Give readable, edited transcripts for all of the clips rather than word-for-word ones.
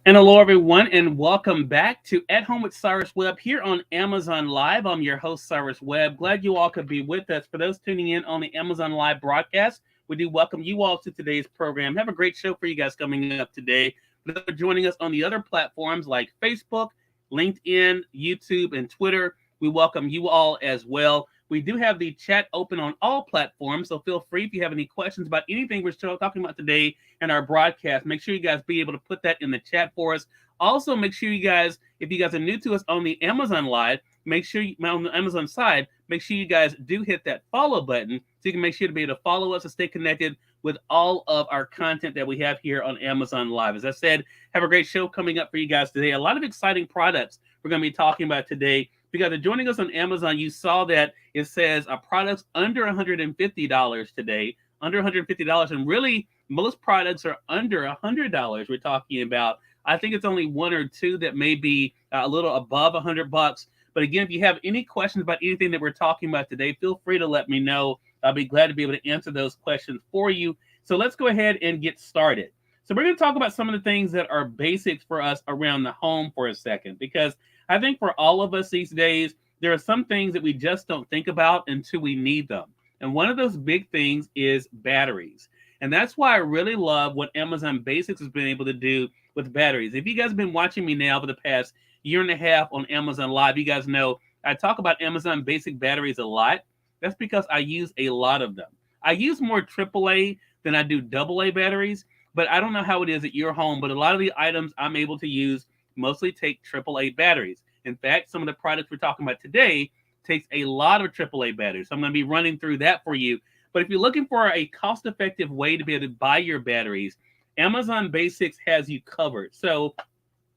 And hello, everyone, and welcome back to At Home with Cyrus Webb here on Amazon Live. I'm your host, Cyrus Webb. Glad you all could be with us. For those tuning in on the Amazon Live broadcast, we do welcome you all to today's program. Have a great show for you guys coming up today. For those joining us on the other platforms like Facebook, LinkedIn, YouTube, and Twitter, we welcome you all as well. We do have the chat open on all platforms, so feel free if you have any questions about anything we're still talking about today in our broadcast. Make sure you guys be able to put that in the chat for us. Also, make sure you guys, if you guys are new to us on the Amazon Live, make sure you, on the Amazon side, make sure you guys do hit that follow button so you can make sure to be able to follow us and stay connected with all of our content that we have here on Amazon Live. As I said, have a great show coming up for you guys today. A lot of exciting products we're going to be talking about today. If you guys are joining us on Amazon, you saw that it says products under $150 today, under $150, and really most products are under $100. We're talking about. I think it's only one or two that may be a little above $100. But again, if you have any questions about anything that we're talking about today, feel free to let me know. I'll be glad to be able to answer those questions for you. So let's go ahead and get started. So we're going to talk about some of the things that are basics for us around the home for a second, because I think for all of us these days, there are some things that we just don't think about until we need them. And one of those big things is batteries. And that's why I really love what Amazon Basics has been able to do with batteries. If you guys have been watching me now for the past year and a half on Amazon Live, you guys know I talk about Amazon Basic batteries a lot. That's because I use a lot of them. I use more AAA than I do AA batteries, but I don't know how it is at your home, but a lot of the items I'm able to use mostly take AAA batteries. In fact, some of the products we're talking about today takes a lot of AAA batteries. So I'm going to be running through that for you. But if you're looking for a cost-effective way to be able to buy your batteries, Amazon Basics has you covered. So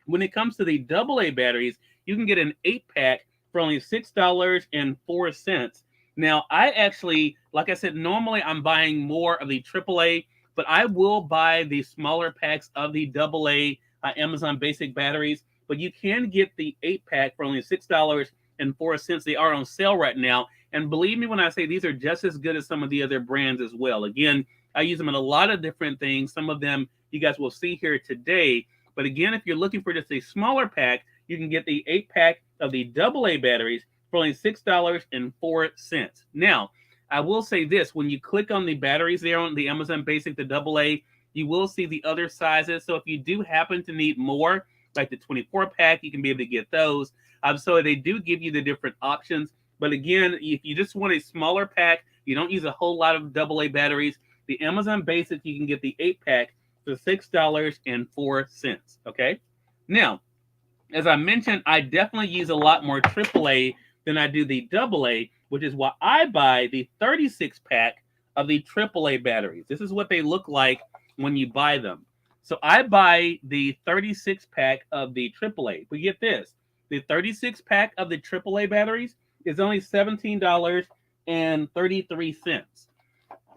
when it comes to the AA batteries, you can get an 8-pack for only $6.04. Now, I actually, like I said, normally I'm buying more of the AAA, but I will buy the smaller packs of the AA Amazon Basic batteries. But you can get the 8-pack for only $6.04. They are on sale right now. And believe me when I say these are just as good as some of the other brands as well. Again, I use them in a lot of different things. Some of them you guys will see here today. But again, if you're looking for just a smaller pack, you can get the 8-pack of the AA batteries for only $6.04. Now, I will say this. When you click on the batteries there on the Amazon Basic, the AA, you will see the other sizes. So if you do happen to need more, like the 24-pack, you can be able to get those. So they do give you the different options. But again, if you just want a smaller pack, you don't use a whole lot of AA batteries, the Amazon Basic, you can get the 8-pack for $6.04. Okay? Now, as I mentioned, I definitely use a lot more AAA than I do the AA, which is why I buy the 36-pack of the AAA batteries. This is what they look like when you buy them. So I buy the 36-pack of the AAA. But get this, the 36-pack of the AAA batteries is only $17.33. And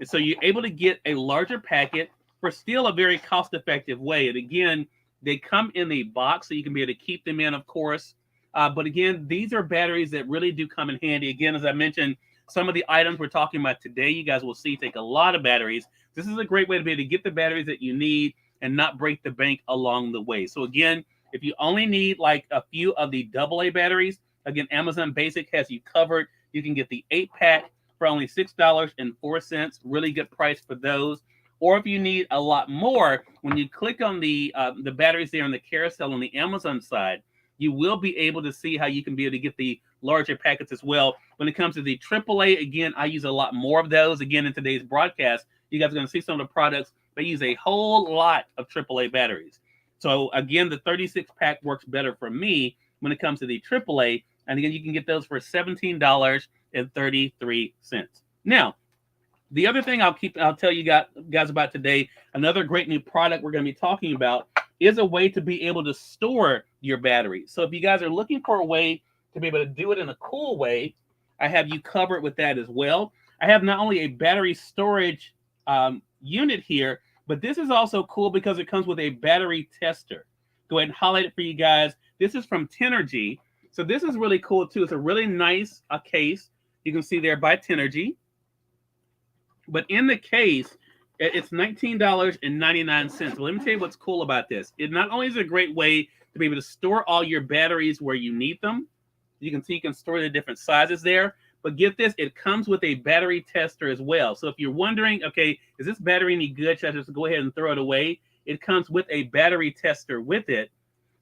so you're able to get a larger packet for still a very cost-effective way. And again, they come in a box so you can be able to keep them in, of course. But again, these are batteries that really do come in handy. Again, as I mentioned, some of the items we're talking about today, you guys will see take a lot of batteries. This is a great way to be able to get the batteries that you need and not break the bank along the way. So again, if you only need like a few of the AA batteries, again, Amazon Basic has you covered. You can get the 8-pack for only $6.04. Really good price for those. Or if you need a lot more, when you click on the batteries there on the carousel on the Amazon side, you will be able to see how you can be able to get the larger packets as well. When it comes to the AAA, again, I use a lot more of those. Again, in today's broadcast, you guys are going to see some of the products. They use a whole lot of AAA batteries. So again, the 36-pack works better for me when it comes to the AAA. And again, you can get those for $17.33. Now, the other thing I'll tell you guys about today, another great new product we're going to be talking about is a way to be able to store your batteries. So if you guys are looking for a way to be able to do it in a cool way, I have you covered with that as well. I have not only a battery storage unit here, but this is also cool because it comes with a battery tester. Go ahead and highlight it for you guys. This is from Tenergy. So this is really cool too. It's a really nice case. You can see there by Tenergy. But in the case, It's $19.99. Let me tell you what's cool about this. It not only is a great way to be able to store all your batteries where you need them. You can see you can store the different sizes there. But get this, it comes with a battery tester as well. So if you're wondering, okay, is this battery any good? Should I just go ahead and throw it away? It comes with a battery tester with it.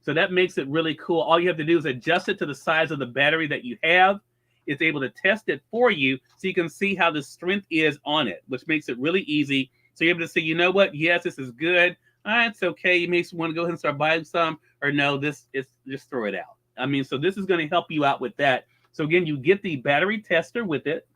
So that makes it really cool. All you have to do is adjust it to the size of the battery that you have. It's able to test it for you so you can see how the strength is on it, which makes it really easy. So you're able to say, you know what? Yes, this is good. It's okay. You may want to go ahead and start buying some, or no, this is just throw it out. I mean, so this is going to help you out with that. So again, you get the battery tester with it.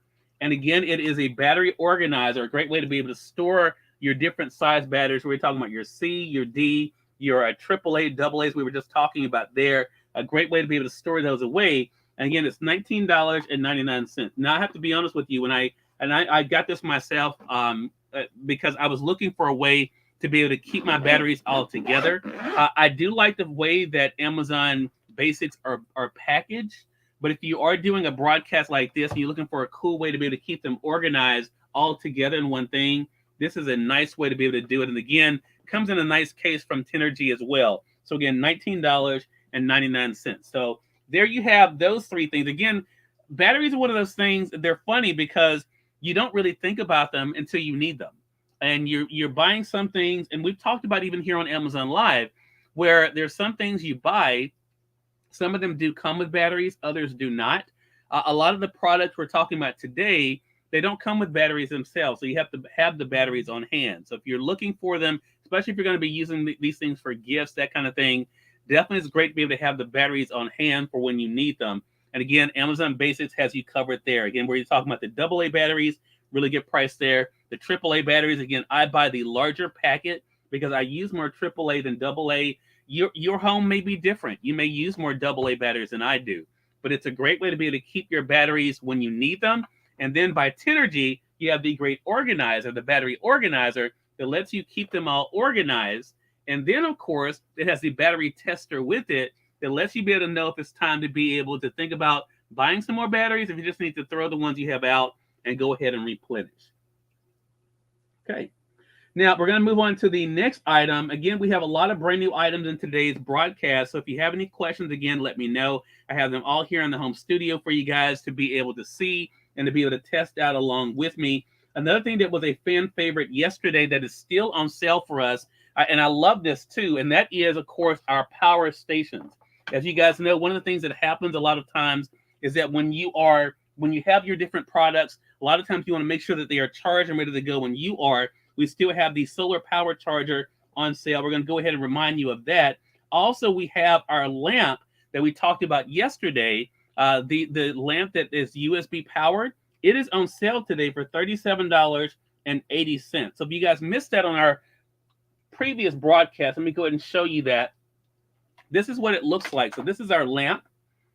And again, it is a battery organizer, a great way to be able to store your different size batteries. We're talking about your C, your D, your AAA, AA's we were just talking about there. A great way to be able to store those away. And again, it's $19.99. Now, I have to be honest with you. When I got this myself because I was looking for a way to be able to keep my batteries all together. I do like the way that Amazon Basics are packaged. But if you are doing a broadcast like this and you're looking for a cool way to be able to keep them organized all together in one thing, this is a nice way to be able to do it. And again, comes in a nice case from Tenergy as well. So again, $19.99. So there you have those three things. Again, batteries are one of those things. They're funny because you don't really think about them until you need them. And you're buying some things, and we've talked about even here on Amazon Live, where there's some things you buy. Some of them do come with batteries, others do not. A lot of the products we're talking about today, they don't come with batteries themselves, so you have to have the batteries on hand. So if you're looking for them, especially if you're going to be using these things for gifts, that kind of thing, definitely it's great to be able to have the batteries on hand for when you need them. And again, Amazon Basics has you covered there. Again, where you're talking about the AA batteries, really good price there. The AAA batteries, again, I buy the larger packet because I use more AAA than AA. Your home may be different. You may use more AA batteries than I do, but it's a great way to be able to keep your batteries when you need them. And then by Tenergy, you have the great organizer, the battery organizer that lets you keep them all organized. And then, of course, it has the battery tester with it that lets you be able to know if it's time to be able to think about buying some more batteries, if you just need to throw the ones you have out and go ahead and replenish. Okay. Now, we're going to move on to the next item. Again, we have a lot of brand new items in today's broadcast. So if you have any questions, again, let me know. I have them all here in the home studio for you guys to be able to see and to be able to test out along with me. Another thing that was a fan favorite yesterday that is still on sale for us, and I love this too, and that is, of course, our power stations. As you guys know, one of the things that happens a lot of times is that when you have your different products, a lot of times you want to make sure that they are charged and ready to go when you are. We still have the solar power charger on sale. We're going to go ahead and remind you of that. Also, we have our lamp that we talked about yesterday, the lamp that is USB powered. It is on sale today for $37.80. So if you guys missed that on our previous broadcast, let me go ahead and show you that. This is what it looks like. So this is our lamp,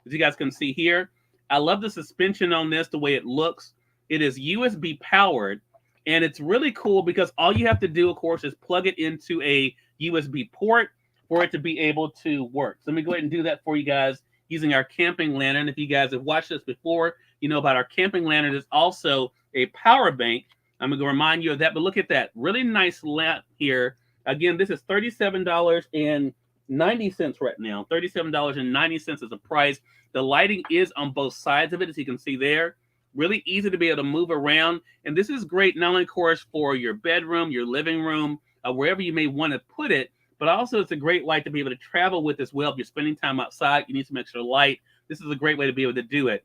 as you guys can see here. I love the suspension on this, the way it looks. It is USB powered. And it's really cool because all you have to do, of course, is plug it into a USB port for it to be able to work. So let me go ahead and do that for you guys using our camping lantern. If you guys have watched this before, you know about our camping lantern. It's also a power bank. I'm going to remind you of that. But look at that. Really nice lamp here. Again, this is $37.90 right now. $37.90 is the price. The lighting is on both sides of it, as you can see there. Really easy to be able to move around. And this is great, not only, of course, for your bedroom, your living room, wherever you may want to put it, but also it's a great light to be able to travel with as well. If you're spending time outside, you need some extra light. This is a great way to be able to do it.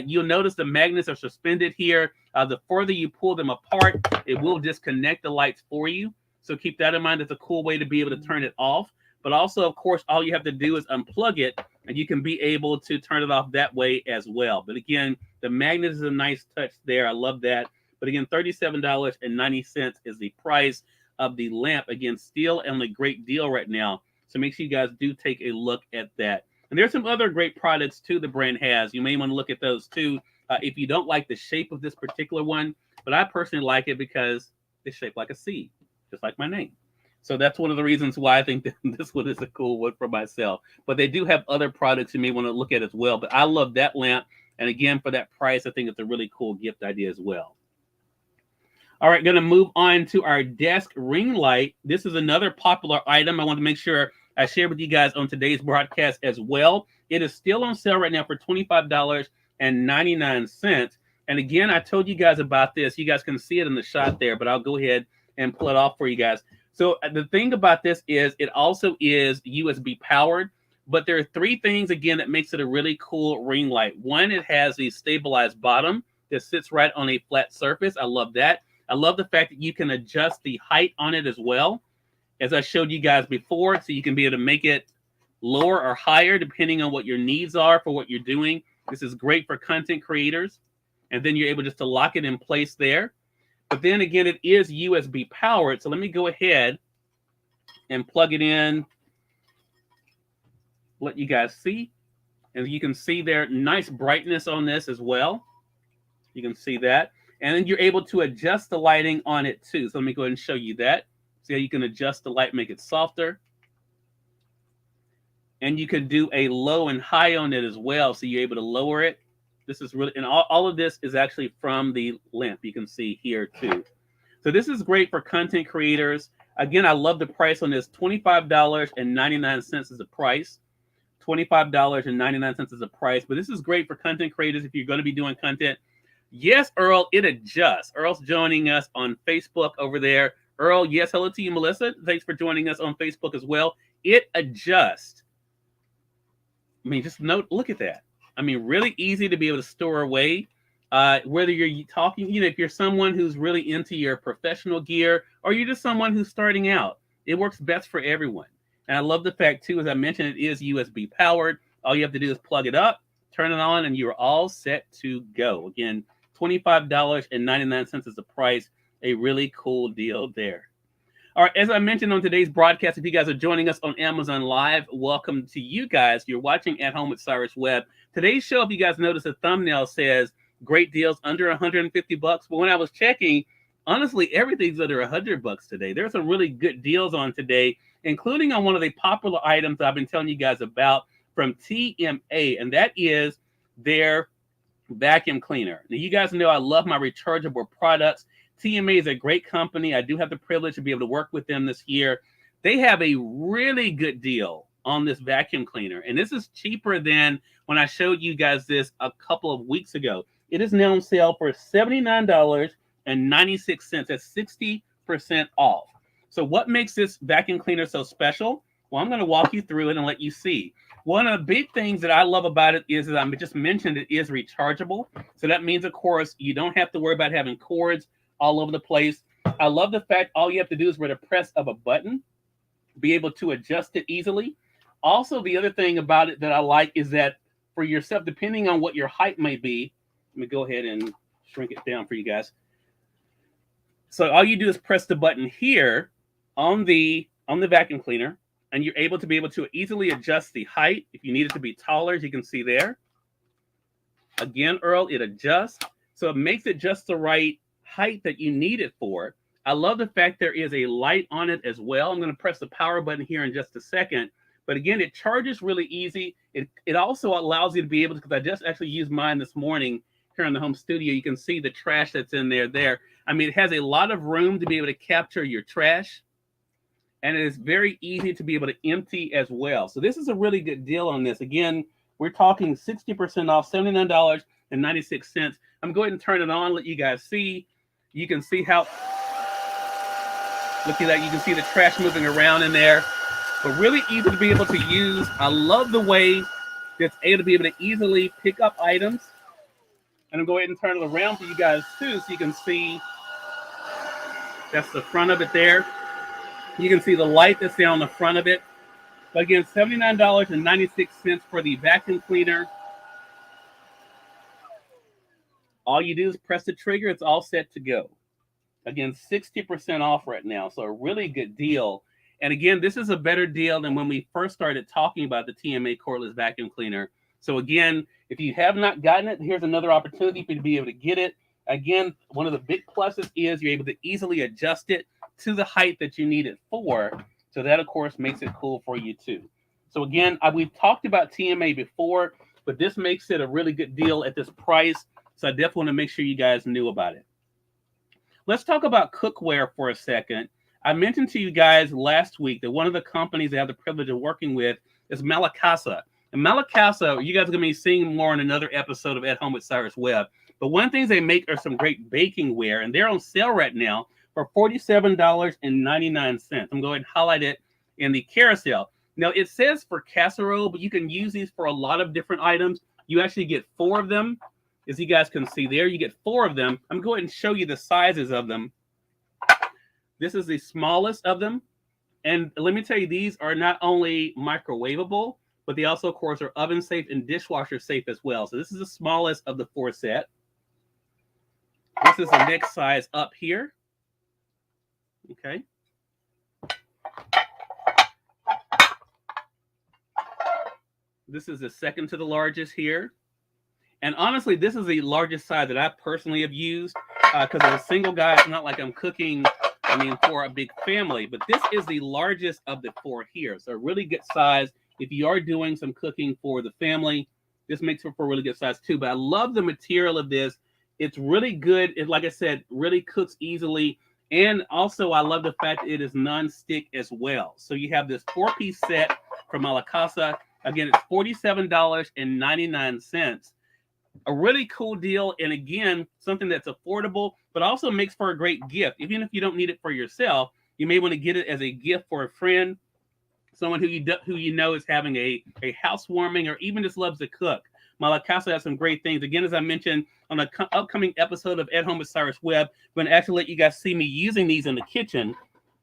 You'll notice the magnets are suspended here. The further you pull them apart, it will disconnect the lights for you. So keep that in mind. It's a cool way to be able to turn it off. But also, of course, all you have to do is unplug it, and you can be able to turn it off that way as well. But again, the magnet is a nice touch there. I love that. But again, $37.90 is the price of the lamp. Again, still on a great deal right now. So make sure you guys do take a look at that. And there's some other great products too the brand has. You may want to look at those too if you don't like the shape of this particular one. But I personally like it because it's shaped like a C, just like my name. So that's one of the reasons why I think that this one is a cool one for myself. But they do have other products you may want to look at as well. But I love that lamp. And again, for that price, I think it's a really cool gift idea as well. All right, going to move on to our desk ring light. This is another popular item. I want to make sure I share with you guys on today's broadcast as well. It is still on sale right now for $25.99. And again, I told you guys about this. You guys can see it in the shot there, but I'll go ahead and pull it off for you guys. So the thing about this is it also is USB powered, but there are three things, again, that makes it a really cool ring light. One, it has a stabilized bottom that sits right on a flat surface. I love that. I love the fact that you can adjust the height on it as well, as I showed you guys before, so you can be able to make it lower or higher depending on what your needs are for what you're doing. This is great for content creators, and then you're able just to lock it in place there. But then again, it is USB powered, so let me go ahead and plug it in, let you guys see. And you can see there, nice brightness on this as well. You can see that. And then you're able to adjust the lighting on it too. So let me go ahead and show you that. See how you can adjust the light, make it softer. And you can do a low and high on it as well. So you're able to lower it. This is really, and all of this is actually from the lamp. You can see here too. So this is great for content creators. Again, I love the price on this. $25.99 is the price. $25.99 is the price. But this is great for content creators if you're going to be doing content. Yes, Earl, it adjusts. Earl's joining us on Facebook over there. Earl, yes, hello to you, Melissa. Thanks for joining us on Facebook as well. It adjusts. I mean, just look at that. I mean, really easy to be able to store away. Whether you're talking, if you're someone who's really into your professional gear or you're just someone who's starting out, it works best for everyone. And I love the fact, too, as I mentioned, it is USB powered. All you have to do is plug it up, turn it on, and you're all set to go. Again, $25.99 is the price. A really cool deal there. All right, as I mentioned on today's broadcast, if you guys are joining us on Amazon Live, welcome to you guys. You're watching At Home with Cyrus Webb. Today's show, if you guys notice, the thumbnail says great deals under 150 bucks. But when I was checking, honestly, everything's under 100 bucks today. There's some really good deals on today, including on one of the popular items I've been telling you guys about from TMA, and that is their vacuum cleaner. Now, you guys know I love my rechargeable products. TMA is a great company. I do have the privilege to be able to work with them this year. They have a really good deal on this vacuum cleaner, and this is cheaper than when I showed you guys this a couple of weeks ago. It is now on sale for $79.96. That's 60% off. So what makes this vacuum cleaner so special? Well, I'm going to walk you through it and let you see. One of the big things that I love about it is that I just mentioned it is rechargeable. So that means, of course, you don't have to worry about having cords all over the place. I love the fact all you have to do is with a press of a button, be able to adjust it easily. Also, the other thing about it that I like is that for yourself, depending on what your height may be, let me go ahead and shrink it down for you guys. So all you do is press the button here on the vacuum cleaner, and you're able to easily adjust the height. If you need it to be taller, as you can see there. Again, Earl, it adjusts. So it makes it just the right height that you need it for. I love the fact there is a light on it as well. I'm going to press the power button here in just a second. But again, it charges really easy. It also allows you to be able to, because I just actually used mine this morning here in the home studio. You can see the trash that's in there. I mean, it has a lot of room to be able to capture your trash. And it is very easy to be able to empty as well. So this is a really good deal on this. Again, we're talking 60% off, $79.96. I'm going to go ahead and turn it on, let you guys see. You can see how, look at that. You can see the trash moving around in there. But really easy to be able to use. I love the way it's able to be able to easily pick up items. And I'm going to go ahead and turn it around for you guys too, so you can see that's the front of it there. You can see the light that's there on the front of it. But again, $79.96 for the vacuum cleaner. All you do is press the trigger. It's all set to go. Again, 60% off right now. So a really good deal. And again, this is a better deal than when we first started talking about the TMA cordless vacuum cleaner. So again, if you have not gotten it, here's another opportunity for you to be able to get it. Again, one of the big pluses is you're able to easily adjust it to the height that you need it for. So that, of course, makes it cool for you too. So again, we've talked about TMA before, but this makes it a really good deal at this price. So I definitely want to make sure you guys knew about it. Let's talk about cookware for a second. I mentioned to you guys last week that one of the companies I have the privilege of working with is Malacasa. And Malacasa, you guys are going to be seeing more in another episode of At Home with Cyrus Webb. But one of the things they make are some great baking ware, and they're on sale right now for $47.99. I'm going to highlight it in the carousel. Now, it says for casserole, but you can use these for a lot of different items. You actually get 4 of them. As you guys can see there, you get 4 of them. I'm going to show you the sizes of them. This is the smallest of them. And let me tell you, these are not only microwavable, but they also, of course, are oven safe and dishwasher safe as well. So this is the smallest of the 4 set. This is the next size up here. Okay. This is the second to the largest here. And honestly, this is the largest size that I personally have used because as a single guy, it's not like I'm cooking, for a big family. But this is the largest of the 4 here. So a really good size. If you are doing some cooking for the family, this makes it for a really good size too. But I love the material of this. It's really good. It, like I said, really cooks easily. And also, I love the fact that it is non-stick as well. So you have this 4-piece set from Malacasa. Again, it's $47.99. A really cool deal. And again, something that's affordable, but also makes for a great gift. Even if you don't need it for yourself, you may want to get it as a gift for a friend, someone who you know is having a housewarming or even just loves to cook. Malacasa has some great things. Again, as I mentioned on an upcoming episode of At Home with Cyrus Webb, I'm going to actually let you guys see me using these in the kitchen,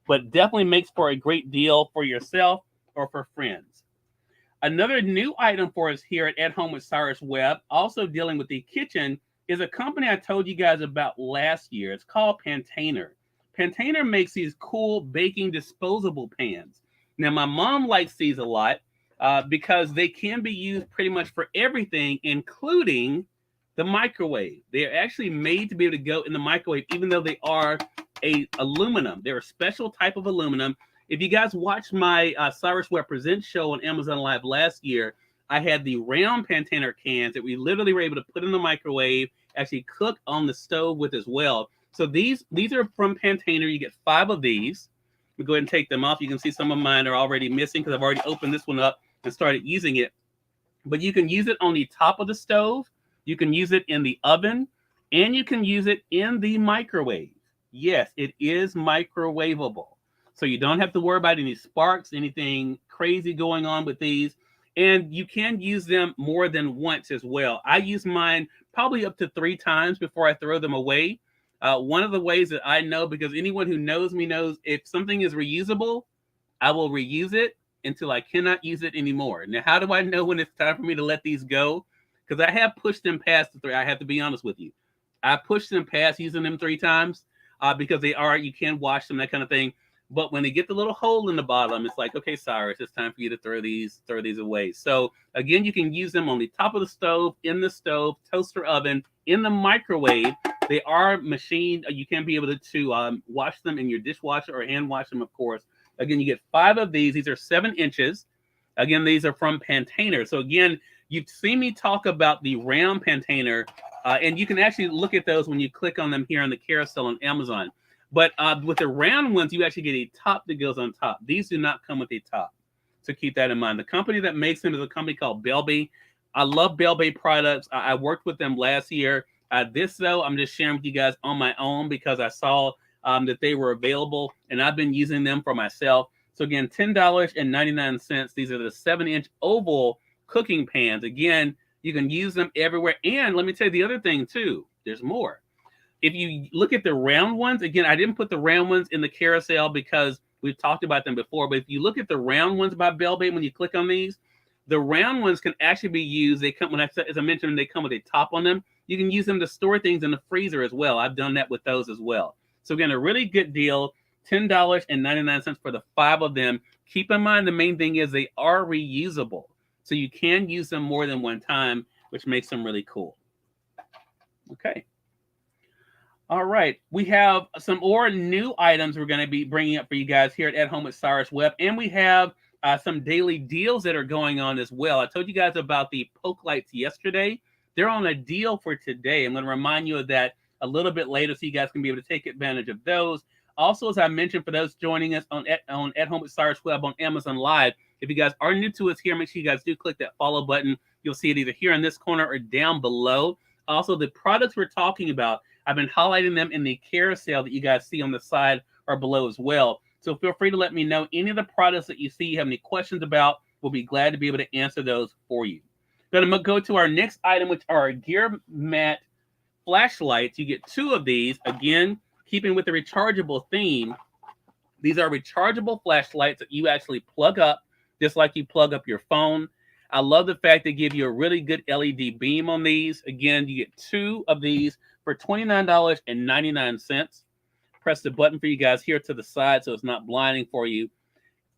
but definitely makes for a great deal for yourself or for friends. Another new item for us here at Home with Cyrus Webb, also dealing with the kitchen, is a company I told you guys about last year. It's called Pantainer. Pantainer makes these cool baking disposable pans. Now, my mom likes these a lot because they can be used pretty much for everything, including the microwave. They're actually made to be able to go in the microwave, even though they are aluminum. They're a special type of aluminum. If you guys watched my Cyrus Webb Presents show on Amazon Live last year, I had the round Pantainer cans that we literally were able to put in the microwave, actually cook on the stove with as well. So these are from Pantainer. You get 5 of these. We go ahead and take them off. You can see some of mine are already missing because I've already opened this one up and started using it. But you can use it on the top of the stove. You can use it in the oven, and you can use it in the microwave. Yes, it is microwavable. So you don't have to worry about any sparks, anything crazy going on with these. And you can use them more than once as well. I use mine probably up to 3 times before I throw them away. One of the ways that I know, because anyone who knows me knows if something is reusable, I will reuse it until I cannot use it anymore. Now, how do I know when it's time for me to let these go? Because I have pushed them past the 3. I have to be honest with you. I pushed them past using them 3 times because you can wash them, that kind of thing. But when they get the little hole in the bottom, it's like, okay, Cyrus, it's time for you to throw these away. So again, you can use them on the top of the stove, in the stove, toaster oven, in the microwave. They are machined. You can be able to wash them in your dishwasher or hand wash them, of course. Again, you get 5 of these. These are 7 inches. Again, these are from Pantainer. So again, you've seen me talk about the round Pantainer, and you can actually look at those when you click on them here on the carousel on Amazon. But with the round ones, you actually get a top that goes on top. These do not come with a top. So keep that in mind. The company that makes them is a company called Belby. I love Belby products. I worked with them last year. This, though, I'm just sharing with you guys on my own because I saw that they were available, and I've been using them for myself. So, again, $10.99. These are the 7-inch oval cooking pans. Again, you can use them everywhere. And let me tell you the other thing, too. There's more. If you look at the round ones, again, I didn't put the round ones in the carousel because we've talked about them before. But if you look at the round ones by Belby, when you click on these, the round ones can actually be used. They come, as I mentioned, they come with a top on them. You can use them to store things in the freezer as well. I've done that with those as well. So again, a really good deal, $10.99 for the 5 of them. Keep in mind, the main thing is they are reusable. So you can use them more than one time, which makes them really cool. Okay. All right, we have some more new items we're going to be bringing up for you guys here at Home with Cyrus Webb, and we have some daily deals that are going on as well. I told you guys about the poke lights yesterday. They're on a deal for today. I'm going to remind you of that a little bit later so you guys can be able to take advantage of those. Also, as I mentioned, for those joining us on At Home with Cyrus Webb on Amazon Live, if you guys are new to us here, make sure you guys do click that follow button. You'll see it either here in this corner or down below. Also, the products we're talking about, I've been highlighting them in the carousel that you guys see on the side or below as well. So feel free to let me know any of the products that you see you have any questions about. We'll be glad to be able to answer those for you. Going to go to our next item, which are our Gear Mat flashlights. You get 2 of these. Again, keeping with the rechargeable theme, these are rechargeable flashlights that you actually plug up, just like you plug up your phone. I love the fact they give you a really good LED beam on these. Again, you get 2 of these for $29.99. Press the button for you guys here to the side so it's not blinding for you.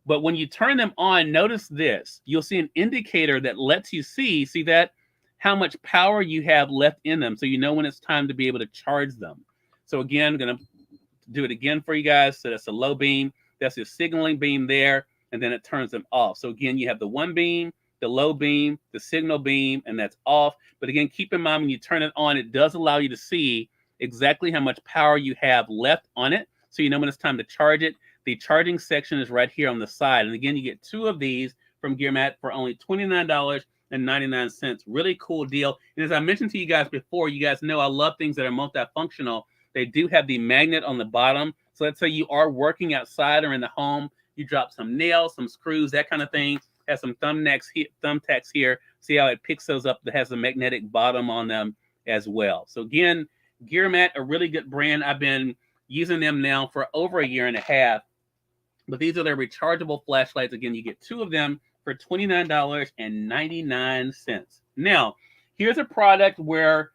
But when you turn them on, notice this. You'll see an indicator that lets you see that, how much power you have left in them, so you know when it's time to be able to charge them. So again, I'm going to do it again for you guys. So that's a low beam. That's your signaling beam there, and then it turns them off. So again, you have the 1 beam, the low beam, the signal beam, and that's off. But again, keep in mind when you turn it on, it does allow you to see exactly how much power you have left on it, so you know when it's time to charge it. The charging section is right here on the side. And again, you get 2 of these from GearMat for only $29.99. Really cool deal. And as I mentioned to you guys before, you guys know I love things that are multifunctional. They do have the magnet on the bottom. So let's say you are working outside or in the home, you drop some nails, some screws, that kind of thing. Has some thumbtacks here. See how it picks those up? That has a magnetic bottom on them as well. So again, GearMat, a really good brand. I've been using them now for over 1.5 years. But these are their rechargeable flashlights. Again, you get 2 of them for $29.99. Now, here's a product where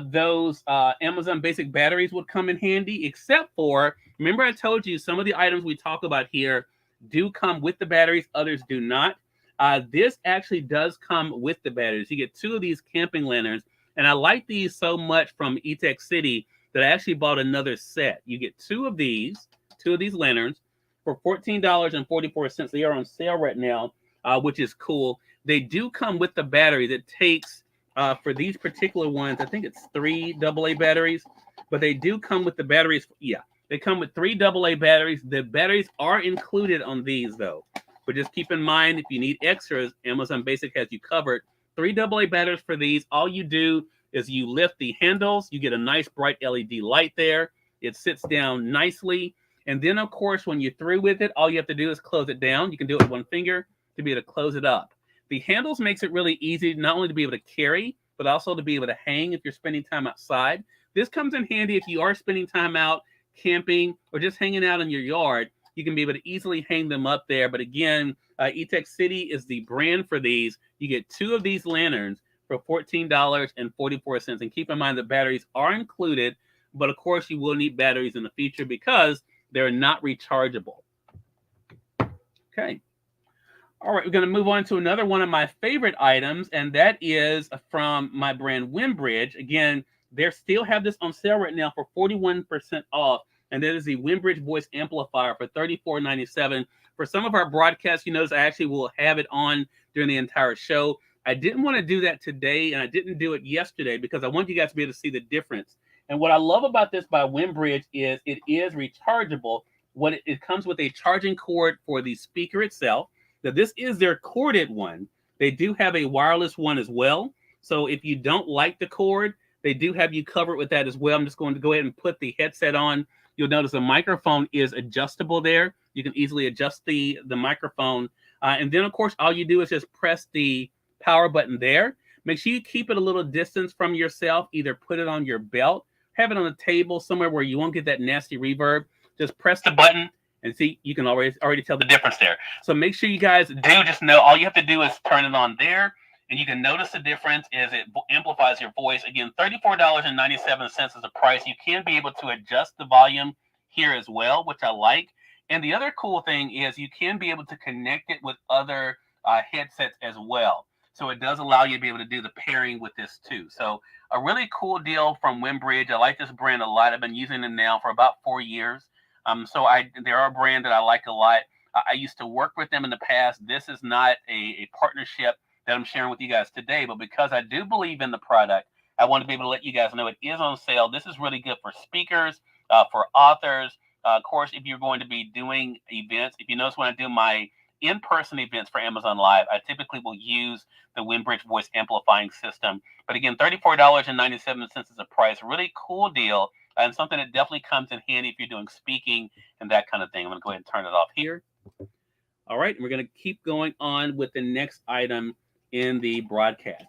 those Amazon basic batteries would come in handy, except for, remember I told you some of the items we talk about here do come with the batteries, others do not. This actually does come with the batteries. You get 2 of these camping lanterns, and I like these so much from eTech City that I actually bought another set. You get 2 of these lanterns for $14.44. They are on sale right now, which is cool. They do come with the batteries. It takes, for these particular ones, I think it's 3 AA batteries, but they do come with the batteries. Yeah, they come with 3 AA batteries. The batteries are included on these, though. But just keep in mind, if you need extras, Amazon Basic has you covered. 3 AA batteries for these. All you do is you lift the handles. You get a nice bright LED light there. It sits down nicely. And then, of course, when you're through with it, all you have to do is close it down. You can do it with 1 finger to be able to close it up. The handles makes it really easy, not only to be able to carry, but also to be able to hang if you're spending time outside. This comes in handy if you are spending time out camping or just hanging out in your yard. You can be able to easily hang them up there. But again, eTech City is the brand for these. You get 2 of these lanterns for $14.44. And keep in mind the batteries are included, but of course you will need batteries in the future because they're not rechargeable. Okay. All right, we're going to move on to another one of my favorite items, and that is from my brand Windbridge. Again, they still have this on sale right now for 41% off, and that is the Windbridge voice amplifier for $34.97. For some of our broadcasts, you notice I actually will have it on during the entire show. I didn't want to do that today, and I didn't do it yesterday because I want you guys to be able to see the difference. And what I love about this by Windbridge is it is rechargeable. It comes with a charging cord for the speaker itself. Now, this is their corded one. They do have a wireless one as well. So if you don't like the cord, they do have you covered with that as well. I'm just going to go ahead and put the headset on. You'll notice the microphone is adjustable there. You can easily adjust the microphone. And then, of course, all you do is just press the power button there. Make sure you keep it a little distance from yourself. Either put it on your belt, have it on a table somewhere where you won't get that nasty reverb. Just press the button and see, you can already tell the difference there. So make sure you guys do just know, all you have to do is turn it on there, and you can notice the difference is it amplifies your voice. Again, $34.97 is the price. You can be able to adjust the volume here as well, which I like. And the other cool thing is you can be able to connect it with other headsets as well. So it does allow you to be able to do the pairing with this too. So a really cool deal from Windbridge. I like this brand a lot. I've been using them now for about 4 years. They're a brand that I like a lot. I used to work with them in the past. This is not a partnership that I'm sharing with you guys today, but because I do believe in the product, I want to be able to let you guys know it is on sale. This is really good for speakers, for authors. Of course, if you're going to be doing events, if you notice when I do my in-person events for Amazon Live, I typically will use the Winbridge voice amplifying system. But again, $34.97 is a price. Really cool deal, and something that definitely comes in handy if you're doing speaking and that kind of thing. I'm going to go ahead and turn it off here. All right, and we're going to keep going on with the next item in the broadcast.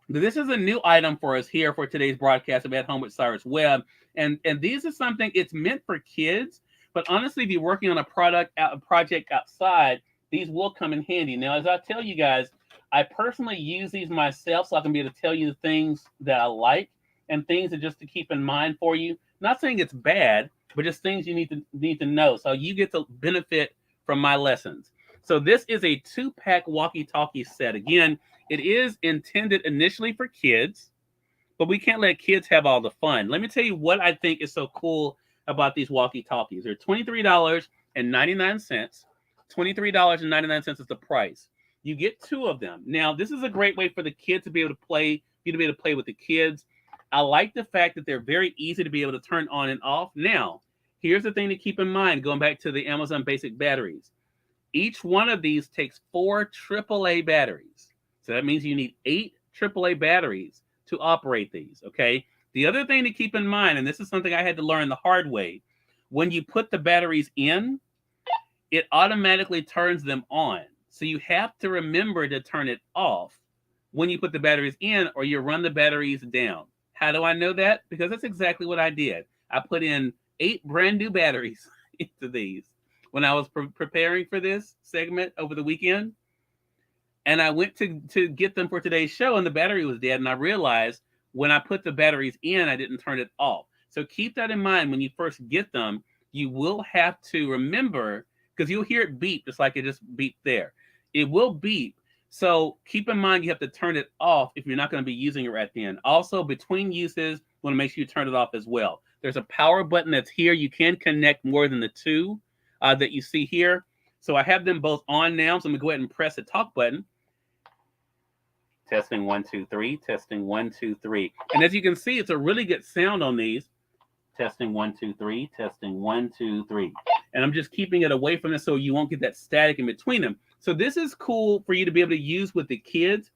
This is a new item for us here for today's broadcast of At Home with Cyrus Webb. And these are something, it's meant for kids, but honestly, if you're working on a project outside, these will come in handy. Now, as I tell you guys, I personally use these myself so I can be able to tell you the things that I like and things that just to keep in mind for you. Not saying it's bad, but just things you need to know. So you get to benefit from my lessons. So this is a 2-pack walkie-talkie set. Again, it is intended initially for kids, but we can't let kids have all the fun. Let me tell you what I think is so cool about these walkie-talkies. They're $23.99. $23.99 is the price. You get 2 of them. Now, this is a great way for the kids to be able to play, you to be able to play with the kids. I like the fact that they're very easy to be able to turn on and off. Now, here's the thing to keep in mind, going back to the Amazon Basic batteries. Each one of these takes 4 AAA batteries. So that means you need 8 AAA batteries to operate these, okay? The other thing to keep in mind, and this is something I had to learn the hard way, when you put the batteries in, it automatically turns them on. So you have to remember to turn it off when you put the batteries in, or you run the batteries down. How do I know that? Because that's exactly what I did. I put in 8 brand new batteries into these when I was preparing for this segment over the weekend. And I went to get them for today's show, and the battery was dead. And I realized when I put the batteries in, I didn't turn it off. So keep that in mind when you first get them. You will have to remember, because you'll hear it beep, just like it just beeped there. It will beep. So keep in mind you have to turn it off if you're not going to be using it right then. Also, between uses, you want to make sure you turn it off as well. There's a power button that's here. You can connect more than the 2 that you see here. So I have them both on now. So I'm going to go ahead and press the talk button. Testing 1, 2, 3. Testing 1, 2, 3. And as you can see, it's a really good sound on these. Testing 1, 2, 3. Testing 1, 2, 3. And I'm just keeping it away from this so you won't get that static in between them. So this is cool for you to be able to use with the kids.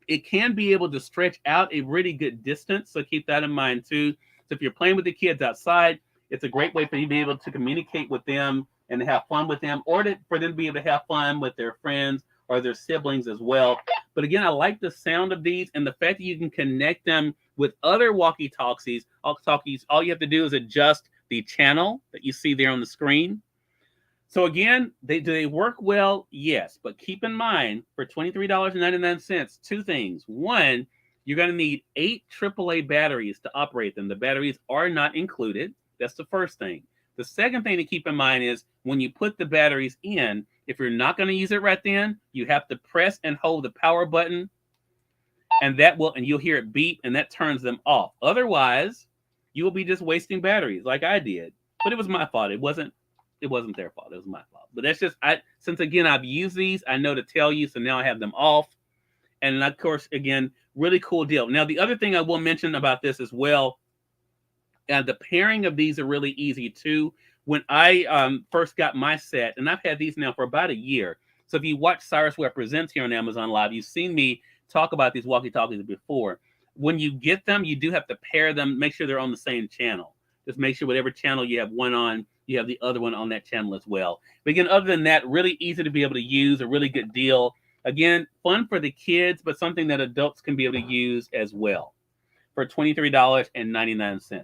It can be able to stretch out a really good distance. So keep that in mind too. So if you're playing with the kids outside, it's a great way for you to be able to communicate with them and to have fun with them, or for them to be able to have fun with their friends or their siblings as well. But again, I like the sound of these and the fact that you can connect them with other walkie-talkies. All you have to do is adjust the channel that you see there on the screen. So again, do they work well? Yes, but keep in mind, for $23.99, 2 things. One, you're going to need 8 AAA batteries to operate them. The batteries are not included. That's the first thing. The second thing to keep in mind is when you put the batteries in, if you're not going to use it right then, you have to press and hold the power button, and you'll hear it beep, and that turns them off. Otherwise, you will be just wasting batteries like I did. But it was my fault. It wasn't their fault. It was my fault. But that's just, since again, I've used these, I know to tell you, so now I have them off. And of course, again, really cool deal. Now, the other thing I will mention about this as well, the pairing of these are really easy too. When I first got my set, and I've had these now for about a year. So if you watch Cyrus Webb Presents here on Amazon Live, you've seen me talk about these walkie-talkies before. When you get them, you do have to pair them, make sure they're on the same channel. Just make sure whatever channel you have one on, you have the other one on that channel as well. But again, other than that, really easy to be able to use, a really good deal. Again, fun for the kids, but something that adults can be able to use as well for $23.99.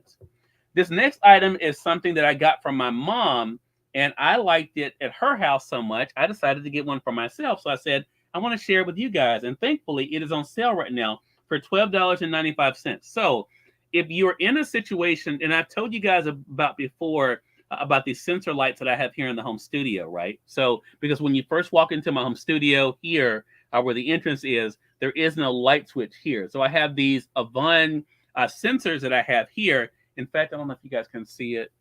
This next item is something that I got from my mom, and I liked it at her house so much, I decided to get one for myself. So I said, I want to share it with you guys. And thankfully, it is on sale right now for $12.95. So if you're in a situation, and I've told you guys about before, about these sensor lights that I have here in the home studio, right? So, because when you first walk into my home studio here, where the entrance is, there is no light switch here. So I have these Avon sensors that I have here. In fact, I don't know if you guys can see it.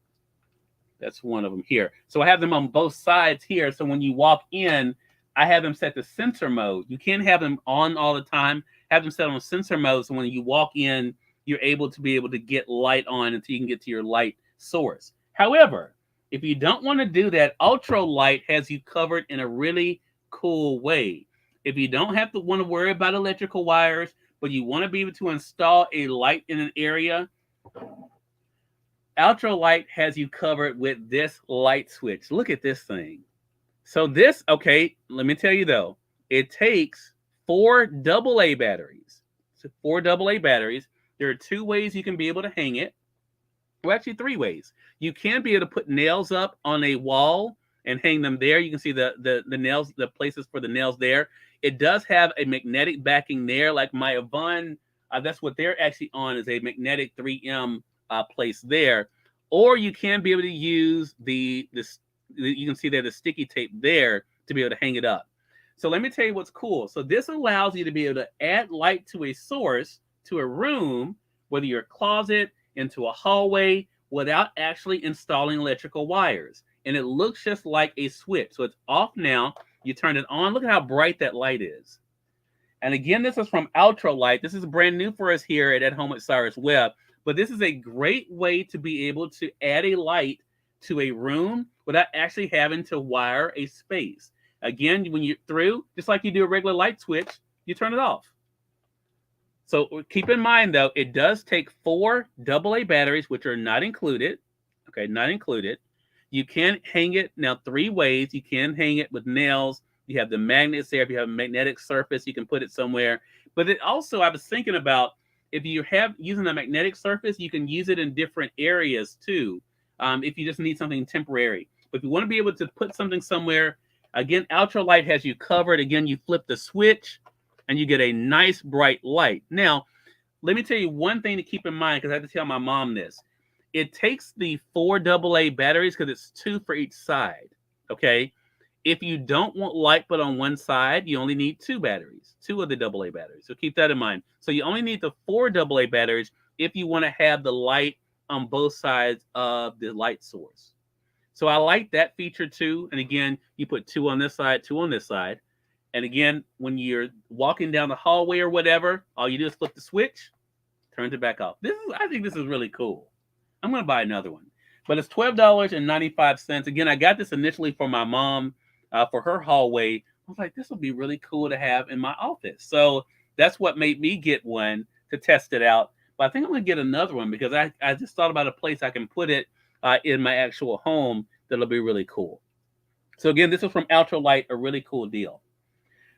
That's one of them here. So I have them on both sides here. So when you walk in, I have them set to sensor mode. You can't have them on all the time. Have them set on sensor mode so when you walk in, you're able to get light on until you can get to your light source. However, if you don't want to do that, ultralight has you covered in a really cool way. If you don't have to want to worry about electrical wires, but you want to be able to install a light in an area, ultralight has you covered with this light switch. Look at this thing. So this, okay, let me tell you though, it takes 4 AA batteries. So 4 AA batteries. There are 2 ways you can be able to hang it. Well, actually 3 ways. You can be able to put nails up on a wall and hang them there. You can see the nails, the places for the nails there. It does have a magnetic backing there, like my Avon. That's what they're actually on, is a magnetic 3M place there. Or you can be able to use you can see there the sticky tape there to be able to hang it up. So let me tell you what's cool. So this allows you to be able to add light to a source, to a room, whether you're a closet, into a hallway, without actually installing electrical wires. And it looks just like a switch. So it's off now. You turn it on. Look at how bright that light is. And again, this is from Ultralight. This is brand new for us here at Home with Cyrus Webb. But this is a great way to be able to add a light to a room without actually having to wire a space. Again, when you're through, just like you do a regular light switch, you turn it off. So keep in mind, though, it does take 4 AA batteries, which are not included. Okay, not included. You can hang it now 3 ways. You can hang it with nails. You have the magnets there. If you have a magnetic surface, you can put it somewhere. But it also, I was thinking about, if you have using a magnetic surface, you can use it in different areas too. If you just need something temporary. But if you want to be able to put something somewhere, again, Ultralight has you covered. Again, you flip the switch and you get a nice bright light. Now, let me tell you one thing to keep in mind, because I have to tell my mom this. It takes the 4 AA batteries, because it's 2 for each side. Okay. If you don't want light but on one side, you only need 2 batteries, 2 of the AA batteries. So keep that in mind. So you only need the 4 AA batteries if you want to have the light on both sides of the light source. So I like that feature too. And again, you put 2 on this side, 2 on this side. And again, when you're walking down the hallway or whatever, all you do is flip the switch, turn it back off. I think this is really cool. I'm going to buy another one. But it's $12.95. Again, I got this initially for my mom. For her hallway. I was like, this would be really cool to have in my office. So that's what made me get one to test it out. But I think I'm going to get another one because I just thought about a place I can put it in my actual home that'll be really cool. So again, this is from Ultralight, a really cool deal.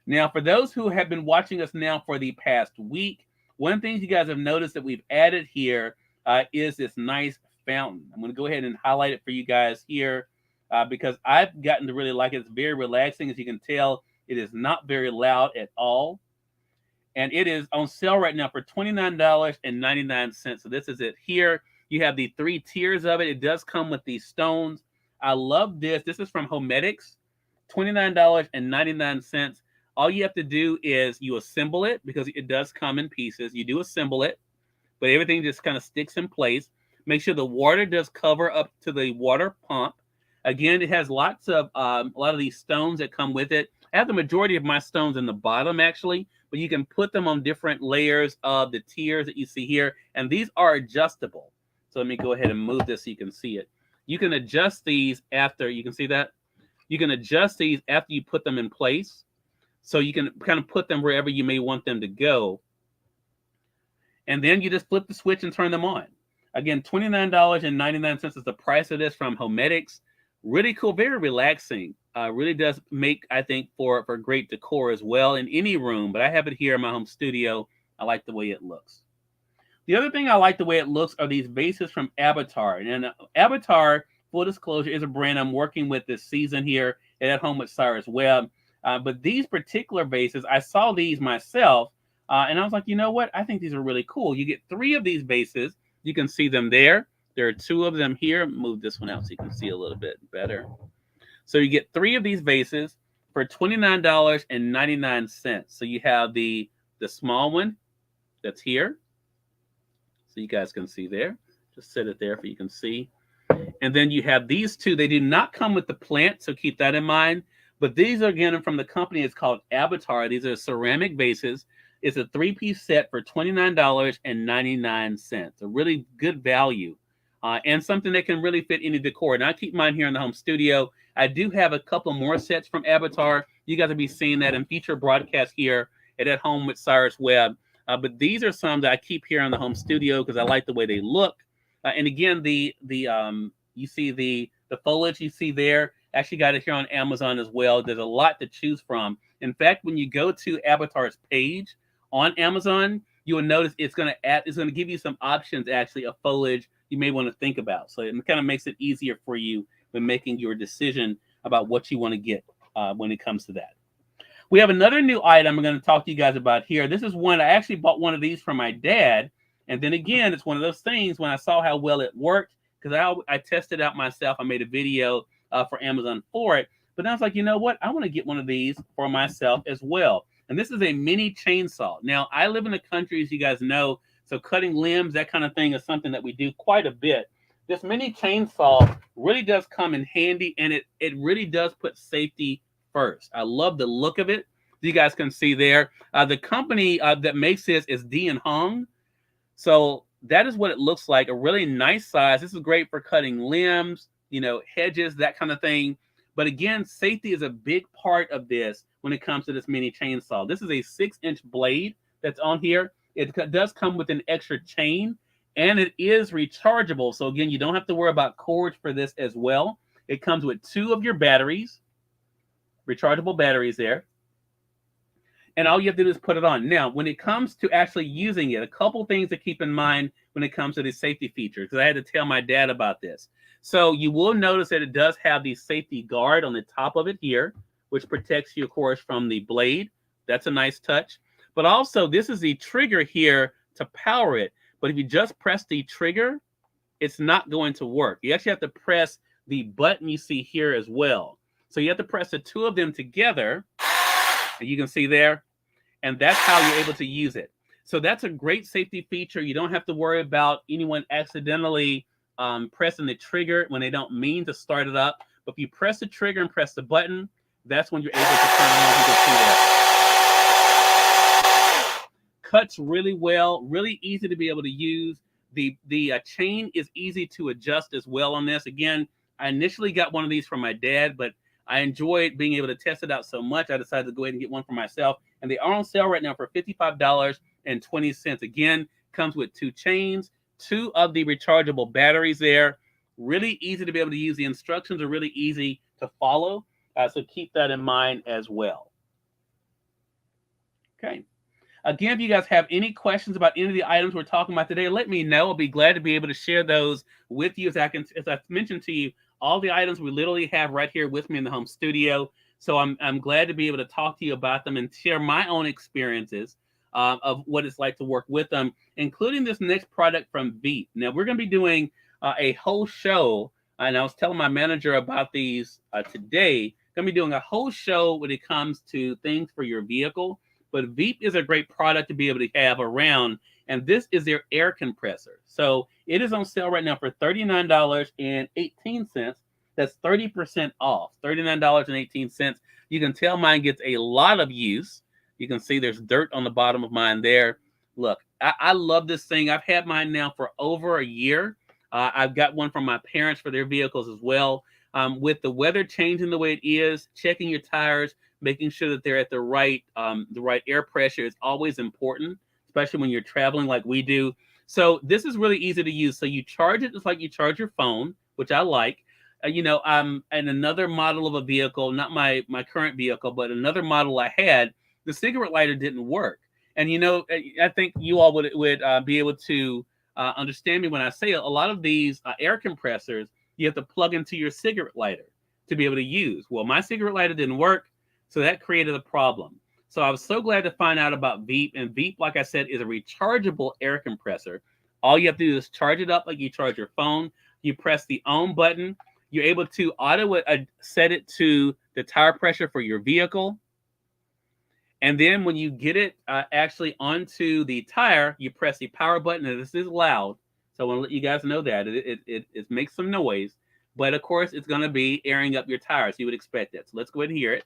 Now, for those who have been watching us now for the past week, one thing you guys have noticed that we've added here is this nice fountain. I'm going to go ahead and highlight it for you guys here. Because I've gotten to really like it. It's very relaxing. As you can tell, it is not very loud at all. And it is on sale right now for $29.99. So this is it. Here you have the 3 tiers of it. It does come with these stones. I love this. This is from Homedics, $29.99. All you have to do is you assemble it, because it does come in pieces. You do assemble it, but everything just kind of sticks in place. Make sure the water does cover up to the water pump. Again, it has lots of a lot of these stones that come with it. I have the majority of my stones in the bottom, actually, but you can put them on different layers of the tiers that you see here, and these are adjustable. So let me go ahead and move this so you can see it. You can adjust these after, you can see that? You can adjust these after you put them in place, so you can kind of put them wherever you may want them to go. And then you just flip the switch and turn them on. Again, $29.99 is the price of this from Homedics. Really cool, very relaxing. Really does make, I think, for great decor as well in any room. But I have it here in my home studio. I like the way it looks. The other thing I like the way it looks are these vases from Avatar. And Avatar, full disclosure, is a brand I'm working with this season here at Home with Cyrus Webb. But these particular vases, I saw these myself. And I was like, you know what? I think these are really cool. You get 3 of these vases. You can see them there. There are 2 of them here. Move this one out so you can see a little bit better. So you get 3 of these vases for $29.99. So you have the small one that's here. So you guys can see there. Just set it there so you can see. And then you have these 2. They do not come with the plant, so keep that in mind. But these are again from the company. It's called Avatar. These are ceramic vases. It's a 3-piece set for $29.99. A really good value, and something that can really fit any decor. And I keep mine here in the home studio. I do have a couple more sets from Avatar. You guys will be seeing that in future broadcasts here at Home with Cyrus Webb. But these are some that I keep here in the home studio because I like the way they look. And again, you see the foliage you see there. Actually got it here on Amazon as well. There's a lot to choose from. In fact, when you go to Avatar's page on Amazon, you will notice it's going to give you some options actually of foliage you may want to think about. So it kind of makes it easier for you when making your decision about what you want to get when it comes to that. We have another new item I'm going to talk to you guys about here. This is one I actually bought one of these from my dad, and then again, it's one of those things when I saw how well it worked because I tested out myself. I made a video for Amazon for it, but I was like, you know what? I want to get one of these for myself as well. And this is a mini chainsaw. Now, I live in the country, as you guys know, so cutting limbs, that kind of thing, is something that we do quite a bit. This mini chainsaw really does come in handy, and it really does put safety first. I love the look of it. You guys can see there. The company that makes this is D and Hong. So that is what it looks like. A really nice size. This is great for cutting limbs, hedges, that kind of thing. But again, safety is a big part of this when it comes to this mini chainsaw. This is a 6-inch blade that's on here. It does come with an extra chain, and it is rechargeable. So again, you don't have to worry about cords for this as well. It comes with 2 of your batteries, rechargeable batteries there. And all you have to do is put it on. Now, when it comes to actually using it, a couple things to keep in mind when it comes to the safety features, because I had to tell my dad about this. So you will notice that it does have the safety guard on the top of it here, which protects you, of course, from the blade. That's a nice touch. But also, this is the trigger here to power it. But if you just press the trigger, it's not going to work. You actually have to press the button you see here as well. So you have to press the 2 of them together. And you can see there, and that's how you're able to use it. So that's a great safety feature. You don't have to worry about anyone accidentally pressing the trigger when they don't mean to start it up. But if you press the trigger and press the button, that's when you're able to turn it on. You can see that. Cuts really well, really easy to be able to use. The chain is easy to adjust as well on this. Again, I initially got one of these from my dad, but I enjoyed being able to test it out so much, I decided to go ahead and get one for myself. And they are on sale right now for $55.20. Again, comes with 2 chains, 2 of the rechargeable batteries there. Really easy to be able to use. The instructions are really easy to follow. So keep that in mind as well. Okay. Again, if you guys have any questions about any of the items we're talking about today, let me know. I'll be glad to be able to share those with you. As I mentioned to you, all the items we literally have right here with me in the home studio. So I'm glad to be able to talk to you about them and share my own experiences of what it's like to work with them, including this next product from Veep. Now, we're going to be doing a whole show, and I was telling my manager about these today. Going to be doing a whole show when it comes to things for your vehicle. But Veep is a great product to be able to have around, and this is their air compressor. So it is on sale right now for $39.18. That's 30% off, $39.18. You can tell mine gets a lot of use. You can see there's dirt on the bottom of mine there. Look, I love this thing. I've had mine now for over a year. I've got one from my parents for their vehicles as well. With the weather changing the way it is, checking your tires, making sure that they're at the right air pressure is always important, especially when you're traveling like we do. So this is really easy to use. So you charge it just like you charge your phone, which I like. And another model of a vehicle, not my current vehicle, but another model I had, the cigarette lighter didn't work. And I think you all would be able to understand me when I say a lot of these air compressors, you have to plug into your cigarette lighter to be able to use. Well, my cigarette lighter didn't work, so that created a problem. So I was so glad to find out about Veep. And Veep, like I said, is a rechargeable air compressor. All you have to do is charge it up like you charge your phone. You press the on button. You're able to auto set it to the tire pressure for your vehicle. And then when you get it actually onto the tire, you press the power button. And this is loud, so I want to let you guys know that it makes some noise. But of course, it's going to be airing up your tires. You would expect that. So let's go ahead and hear it.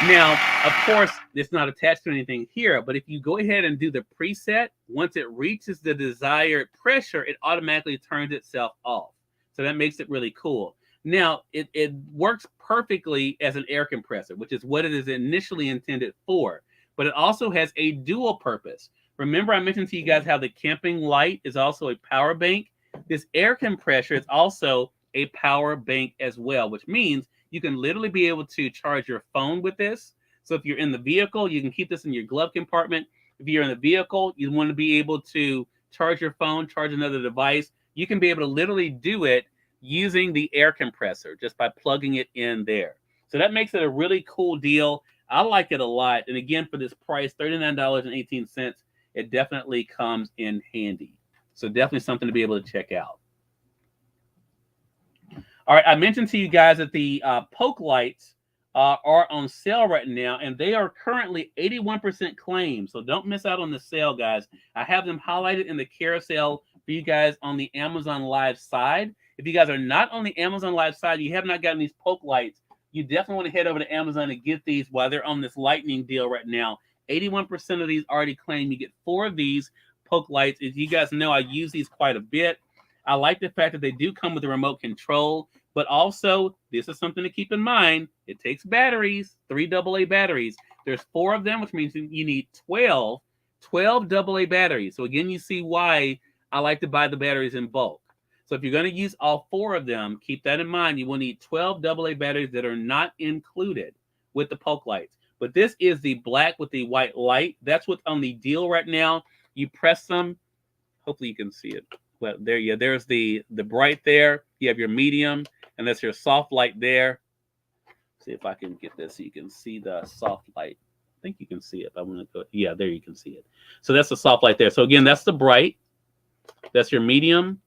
Now, of course, it's not attached to anything here, but if you go ahead and do the preset, once it reaches the desired pressure, it automatically turns itself off. So that makes it really cool. Now, it works perfectly as an air compressor, which is what it is initially intended for, but it also has a dual purpose. Remember, I mentioned to you guys how the camping light is also a power bank. This air compressor is also a power bank as well, which means you can literally be able to charge your phone with this. So if you're in the vehicle, you can keep this in your glove compartment. If you're in the vehicle, you want to be able to charge your phone, charge another device. You can be able to literally do it using the air compressor just by plugging it in there. So that makes it a really cool deal. I like it a lot. And again, for this price, $39.18, it definitely comes in handy. So definitely something to be able to check out. All right, I mentioned to you guys that the poke lights are on sale right now, and they are currently 81% claim. So don't miss out on the sale, guys. I have them highlighted in the carousel for you guys on the Amazon Live side. If you guys are not on the Amazon Live side, you have not gotten these poke lights, you definitely want to head over to Amazon and get these while they're on this lightning deal right now. 81% of these already claim. You get 4 of these poke lights. As you guys know, I use these quite a bit. I like the fact that they do come with a remote control, but also this is something to keep in mind. It takes batteries, 3 AA batteries. There's 4 of them, which means you need 12 AA batteries. So again, you see why I like to buy the batteries in bulk. So if you're going to use all 4 of them, keep that in mind. You will need 12 AA batteries that are not included with the poke lights. But this is the black with the white light. That's what's on the deal right now. You press them. Hopefully you can see it. Well, there, yeah, there's the bright there. You have your medium, and that's your soft light there. See if I can get this so you can see the soft light. I think you can see it. I want to go. Yeah, there you can see it. So that's the soft light there. So again, that's the bright. That's your medium,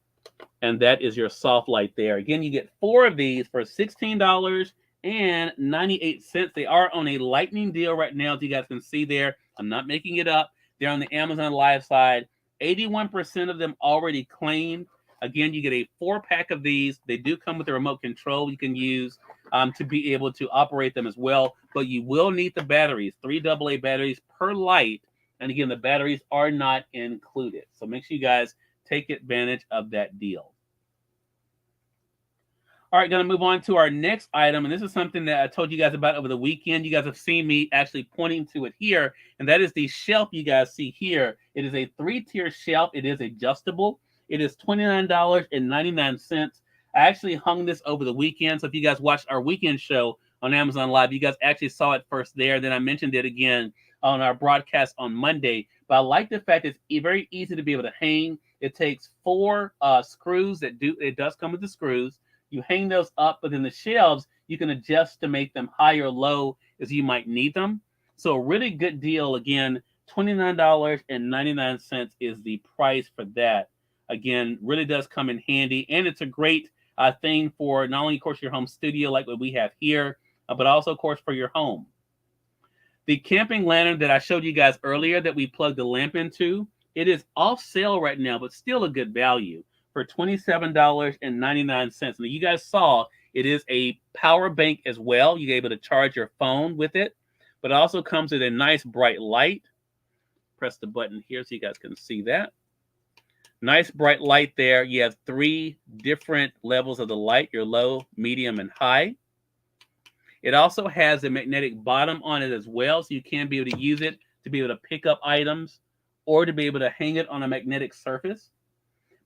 and that is your soft light there. Again, you get 4 of these for $16.98. They are on a lightning deal right now, as you guys can see there. I'm not making it up. They're on the Amazon Live side. 81% of them already claimed. Again, you get a 4-pack of these. They do come with a remote control you can use to be able to operate them as well. But you will need the batteries, 3 AA batteries per light. And again, the batteries are not included. So make sure you guys take advantage of that deal. All right, going to move on to our next item. And this is something that I told you guys about over the weekend. You guys have seen me actually pointing to it here. And that is the shelf you guys see here. It is a 3-tier shelf. It is adjustable. It is $29.99. I actually hung this over the weekend. So if you guys watched our weekend show on Amazon Live, you guys actually saw it first there. Then I mentioned it again on our broadcast on Monday. But I like the fact it's very easy to be able to hang. It takes 4 screws it does come with the screws. You hang those up, but then the shelves, you can adjust to make them high or low as you might need them. So a really good deal. Again, $29.99 is the price for that. Again, really does come in handy. And it's a great thing for not only, of course, your home studio like what we have here, but also, of course, for your home. The camping lantern that I showed you guys earlier that we plugged the lamp into, it is off sale right now, but still a good value for $27.99. Now, you guys saw it is a power bank as well. You're able to charge your phone with it, but it also comes with a nice bright light. Press the button here so you guys can see that. Nice bright light there. You have 3 different levels of the light, your low, medium, and high. It also has a magnetic bottom on it as well, so you can be able to use it to be able to pick up items or to be able to hang it on a magnetic surface.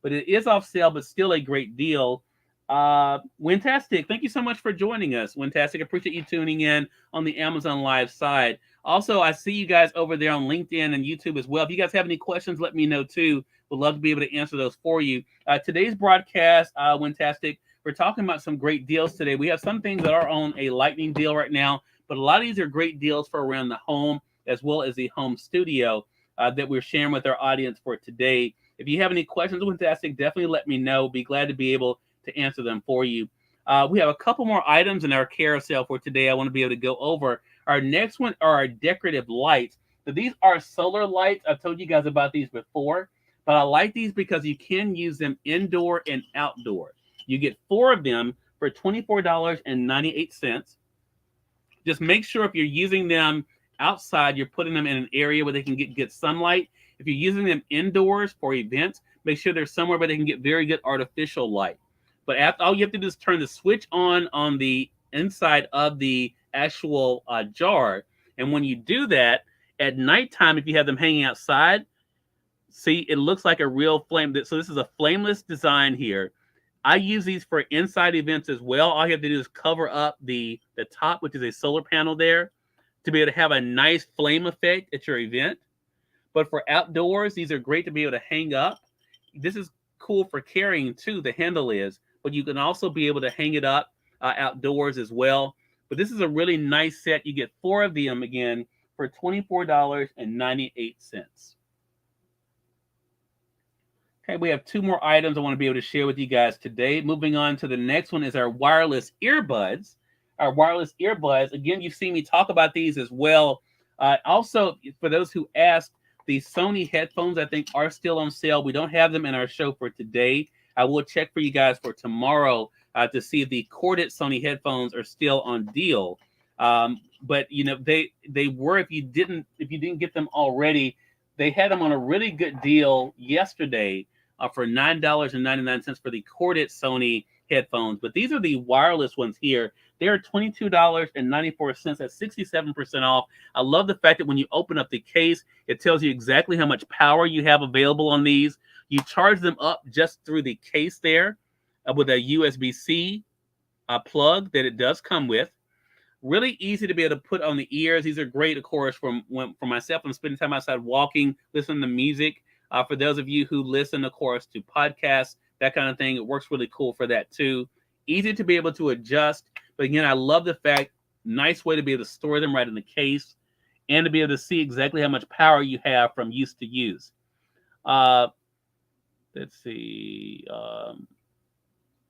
But it is off sale, but still a great deal. Wintastic, thank you so much for joining us. Wintastic, appreciate you tuning in on the Amazon Live side. Also, I see you guys over there on LinkedIn and YouTube as well. If you guys have any questions, let me know too. We'd love to be able to answer those for you. Today's broadcast, Wintastic, we're talking about some great deals today. We have some things that are on a lightning deal right now, but a lot of these are great deals for around the home as well as the home studio that we're sharing with our audience for today. If you have any questions, Wintastic, definitely let me know. Be glad to be able to answer them for you. We have a couple more items in our carousel for today I want to be able to go over. Our next one are our decorative lights. So these are solar lights. I've told you guys about these before. But I like these because you can use them indoor and outdoor. You get 4 of them for $24.98. Just make sure if you're using them outside, you're putting them in an area where they can get good sunlight. If you're using them indoors for events, make sure they're somewhere where they can get very good artificial light. But after, all you have to do is turn the switch on the inside of the actual jar. And when you do that, at nighttime, if you have them hanging outside, see, it looks like a real flame. So this is a flameless design here. I use these for inside events as well. All you have to do is cover up the top, which is a solar panel there, to be able to have a nice flame effect at your event. But for outdoors, these are great to be able to hang up. This is cool for carrying too, the handle is, but you can also be able to hang it up outdoors as well. But this is a really nice set. You get 4 of them again for $24.98. Okay, we have 2 more items I want to be able to share with you guys today. Moving on to the next one is our wireless earbuds. Our wireless earbuds, again, you've seen me talk about these as well. Also, for those who asked, the Sony headphones, I think, are still on sale. We don't have them in our show for today. I will check for you guys for tomorrow to see if the corded Sony headphones are still on deal. But you know, they were, if you didn't get them already, they had them on a really good deal yesterday for $9.99 for the corded Sony headphones. But these are the wireless ones here. They are $22.94 at 67% off. I love the fact that when you open up the case, it tells you exactly how much power you have available on these. You charge them up just through the case there with a USB-C plug that it does come with. Really easy to be able to put on the ears. These are great, of course, for myself. I'm spending time outside walking, listening to music. For those of you who listen, of course, to podcasts, that kind of thing, it works really cool for that too. Easy to be able to adjust. But again, I love the fact, nice way to be able to store them right in the case and to be able to see exactly how much power you have from use to use. Let's see.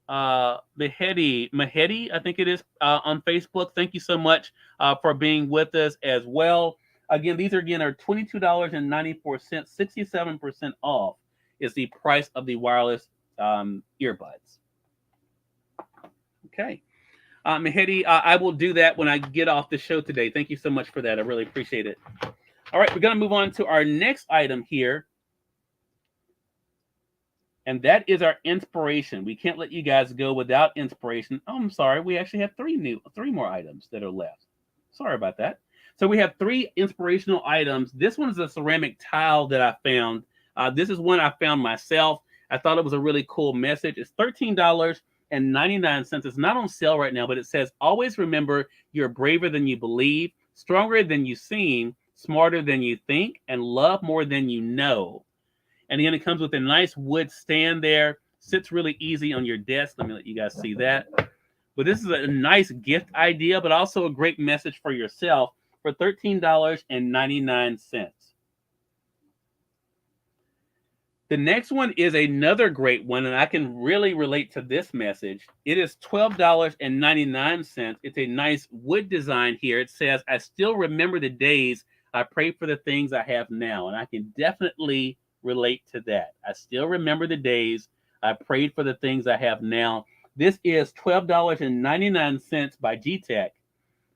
Mahedi, I think it is, on Facebook. Thank you so much for being with us as well. Again, these are $22.94, 67% off is the price of the wireless earbuds. Okay. Mahedi, I will do that when I get off the show today. Thank you so much for that. I really appreciate it. All right, we're going to move on to our next item here. And that is our inspiration. We can't let you guys go without inspiration. Oh, I'm sorry. We actually have 3 more items that are left. Sorry about that. So we have 3 inspirational items. This one is a ceramic tile that I found. This is one I found myself. I thought it was a really cool message. It's $13.99. It's not on sale right now, but it says, always remember you're braver than you believe, stronger than you seem, smarter than you think, and love more than you know. And again, it comes with a nice wood stand there. Sits really easy on your desk. Let me let you guys see that. But this is a nice gift idea, but also a great message for yourself for $13.99. The next one is another great one, and I can really relate to this message. It is $12.99. It's a nice wood design here. It says, I still remember the days I prayed for the things I have now. And I can definitely relate to that. I still remember the days I prayed for the things I have now. This is $12.99 by G-Tech.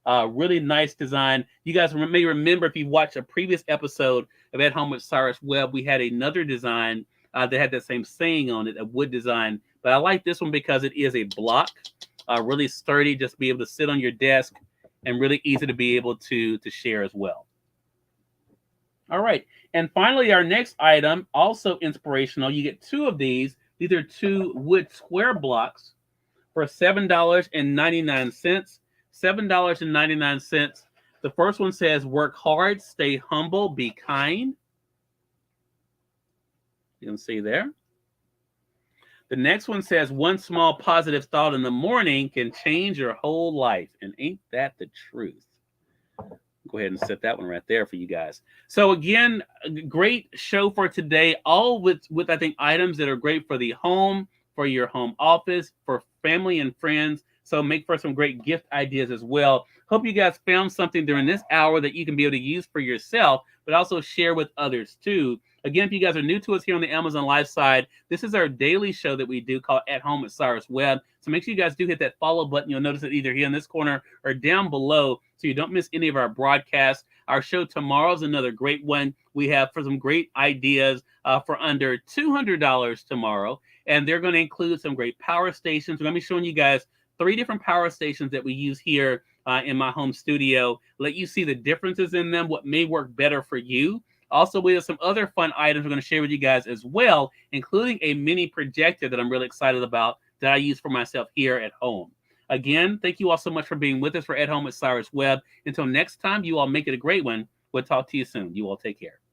Really nice design. You guys may remember, if you watched a previous episode of At Home with Cyrus Webb, we had another design that had that same saying on it, a wood design. But I like this one because it is a block, really sturdy, just be able to sit on your desk, and really easy to be able to share as well. All right. And finally, our next item, also inspirational. You get 2 of these. These are 2 wood square blocks for $7.99. $7.99. The first one says, work hard, stay humble, be kind. You can see there. The next one says, one small positive thought in the morning can change your whole life. And ain't that the truth? Go ahead and set that one right there for you guys. So again, a great show for today, all with I think items that are great for the home, for your home office, for family and friends. So make for some great gift ideas as well. Hope you guys found something during this hour that you can be able to use for yourself, but also share with others too. Again, if you guys are new to us here on the Amazon Live side, this is our daily show that we do called At Home with Cyrus Webb. So make sure you guys do hit that follow button. You'll notice it either here in this corner or down below so you don't miss any of our broadcasts. Our show tomorrow is another great one. We have for some great ideas for under $200 tomorrow. And they're going to include some great power stations. We're going to be showing you guys 3 different power stations that we use here in my home studio. Let you see the differences in them, what may work better for you. Also, we have some other fun items we're going to share with you guys as well, including a mini projector that I'm really excited about that I use for myself here at home. Again, thank you all so much for being with us for At Home with Cyrus Webb. Until next time, you all make it a great one. We'll talk to you soon. You all take care.